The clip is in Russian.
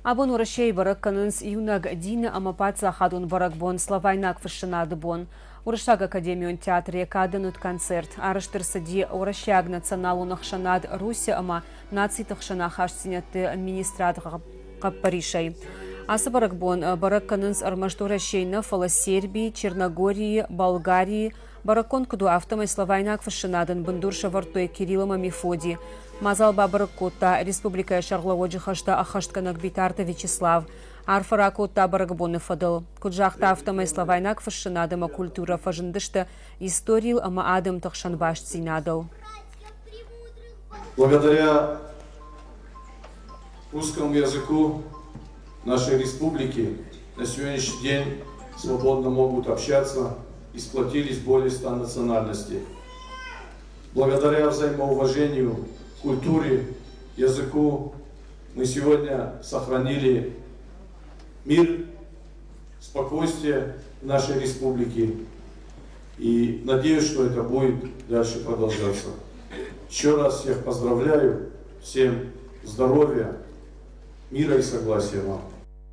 Абон урашей барак канынс юнаг дина амапаца хадун барак бон славайнак фашинады бон. Урашаг академион театре каданут концерт. Араштырсади урашаг националу нахшанад Руси ама наций тахшана хаштинятты администрат Паришей. Асы барак бон барак канынс армаштурашей нафала Сербии, Черногории, Болгарии, баракон куду автомай славайнак фашинадан бандурша вартой Кириллома Мефоди. Мазал Бабаракота, Республика Шарловоджи Хашта Ахаштканак Битарта Вячеслав, Арфаракота Баракбоны Фадал, Куджахта автомай славайнак фашинадама культура фажындышта историл ама адым тахшанбаш цинадал. Благодаря русскому языку нашей республики на сегодняшний день свободно могут общаться и сплотились более 100 национальностей. Благодаря взаимоуважению, культуре, языку мы сегодня сохранили мир, спокойствие в нашей республике. И надеюсь, что это будет дальше продолжаться. Еще раз всех поздравляю, всем здоровья, мира и согласия вам.